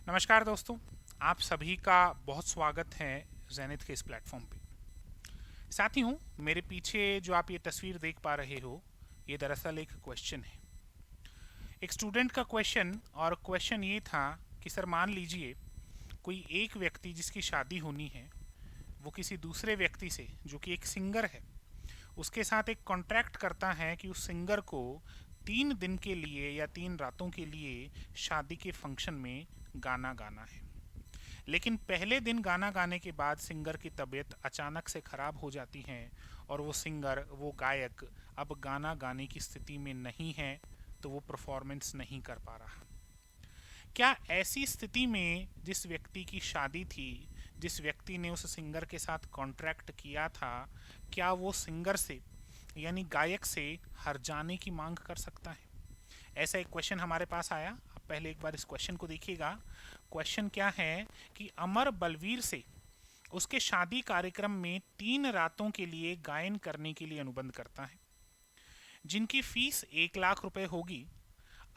नमस्कार दोस्तों, आप सभी का बहुत स्वागत है ज़ेनिथ के इस प्लेटफॉर्म पे। साथियों, मेरे पीछे जो आप ये तस्वीर देख पा रहे हो, ये दरअसल एक क्वेश्चन है। एक स्टूडेंट का क्वेश्चन, और क्वेश्चन ये था कि सर मान लीजिए कोई एक व्यक्ति जिसकी शादी होनी है, वो किसी दूसरे व्यक्ति से जो कि एक सिंगर है, उसके साथ एक कॉन्ट्रैक्ट करता है कि उस सिंगर को 3 दिन के लिए या 3 रातों के लिए शादी के फंक्शन में गाना गाना है। लेकिन पहले दिन गाना गाने के बाद सिंगर की तबीयत अचानक से खराब हो जाती है और वो सिंगर, वो गायक अब गाना गाने की स्थिति में नहीं है, तो वो परफॉर्मेंस नहीं कर पा रहा। क्या ऐसी स्थिति में जिस व्यक्ति की शादी थी, जिस व्यक्ति ने उस सिंगर के साथ कॉन्ट्रैक्ट किया था, क्या वो सिंगर से यानी गायक से हर जाने की मांग कर सकता है? ऐसा एक क्वेश्चन हमारे पास आया। आप पहले एक बार इस क्वेश्चन को देखिएगा। क्वेश्चन क्या है कि अमर बलवीर से उसके शादी कार्यक्रम में 3 रातों के लिए गायन करने के लिए अनुबंध करता है, जिनकी फीस 1 लाख रुपए होगी।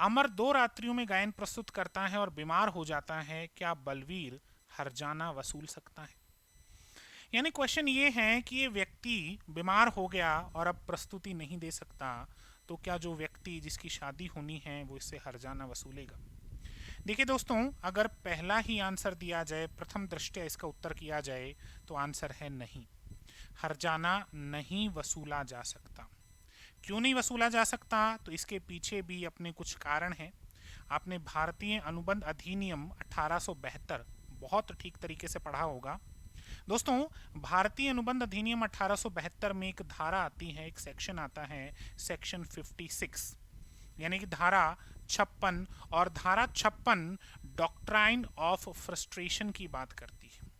अमर 2 रात्रियों में गायन प्रस्तुत करता है और बीमार हो जाता है। क्या बलवीर हर्जाना वसूल सकता है? यानी क्वेश्चन ये है कि ये व्यक्ति बीमार हो गया और अब प्रस्तुति नहीं दे सकता, तो क्या जो व्यक्ति जिसकी शादी होनी है वो इससे हर्जाना वसूलेगा? देखिए दोस्तों, अगर पहला ही आंसर दिया जाए, प्रथम दृष्टया इसका उत्तर किया जाए, तो आंसर है नहीं। हर्जाना नहीं वसूला जा सकता। क्यों नहीं वसूला जा सकता? तो इसके पीछे भी अपने कुछ कारण हैं। आपने भारतीय अनुबंध अधिनियम 1872 बहुत ठीक तरीके से पढ़ा होगा। दोस्तों, भारतीय अनुबंध अधिनियम 1872 में एक धारा आती है, एक सेक्शन आता है, सेक्शन 56, यानी कि धारा 56। और धारा 56 डॉक्ट्राइन ऑफ फ्रस्ट्रेशन की बात करती है,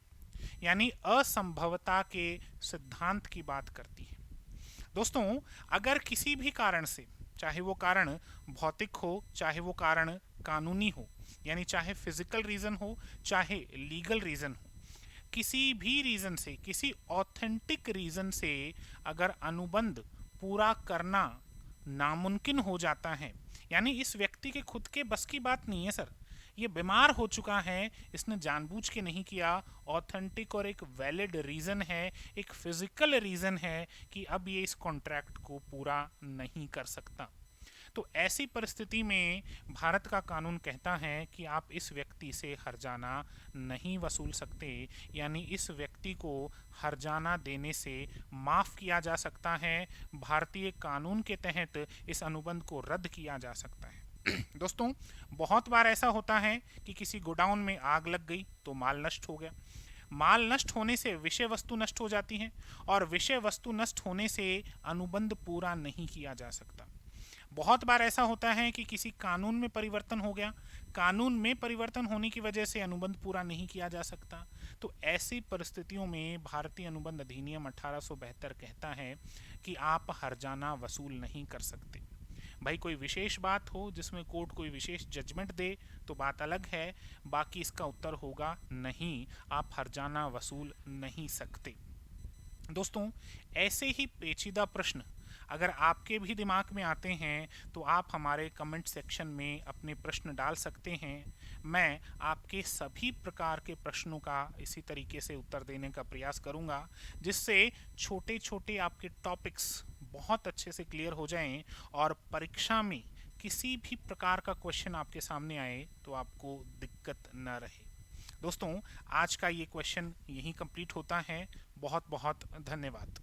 यानी असंभवता के सिद्धांत की बात करती है। दोस्तों, अगर किसी भी कारण से, चाहे वो कारण भौतिक हो, चाहे वो कारण कानूनी हो, यानी चाहे फिजिकल रीजन हो, चाहे लीगल रीजन हो, किसी भी रीजन से, किसी ऑथेंटिक रीजन से अगर अनुबंध पूरा करना नामुमकिन हो जाता है, यानी इस व्यक्ति के खुद के बस की बात नहीं है सर, ये बीमार हो चुका है, इसने जानबूझ के नहीं किया, ऑथेंटिक और एक वैलिड रीज़न है, एक फिजिकल रीज़न है कि अब ये इस कॉन्ट्रैक्ट को पूरा नहीं कर सकता, तो ऐसी परिस्थिति में भारत का कानून कहता है कि आप इस व्यक्ति से हर्जाना नहीं वसूल सकते, यानी इस व्यक्ति को हर्जाना देने से माफ़ किया जा सकता है। भारतीय कानून के तहत इस अनुबंध को रद्द किया जा सकता है। दोस्तों, बहुत बार ऐसा होता है कि किसी गोडाउन में आग लग गई तो माल नष्ट हो गया। माल नष्ट होने से विषय वस्तु नष्ट हो जाती है, और विषय वस्तु नष्ट होने से अनुबंध पूरा नहीं किया जा सकता। बहुत बार ऐसा होता है कि किसी कानून में परिवर्तन हो गया, कानून में परिवर्तन होने की वजह से अनुबंध पूरा नहीं किया जा सकता, तो ऐसी परिस्थितियों में भारतीय अनुबंध अधिनियम 1872 कहता है कि आप हर्जाना वसूल नहीं कर सकते। भाई कोई विशेष बात हो जिसमें कोर्ट कोई विशेष जजमेंट दे तो बात अलग है, बाकी इसका उत्तर होगा नहीं, आप हर्जाना वसूल नहीं सकते। दोस्तों, ऐसे ही पेचीदा प्रश्न अगर आपके भी दिमाग में आते हैं तो आप हमारे कमेंट सेक्शन में अपने प्रश्न डाल सकते हैं। मैं आपके सभी प्रकार के प्रश्नों का इसी तरीके से उत्तर देने का प्रयास करूंगा, जिससे छोटे छोटे आपके टॉपिक्स बहुत अच्छे से क्लियर हो जाएं और परीक्षा में किसी भी प्रकार का क्वेश्चन आपके सामने आए तो आपको दिक्कत न रहे। दोस्तों, आज का ये क्वेश्चन यहीं कंप्लीट होता है। बहुत बहुत धन्यवाद।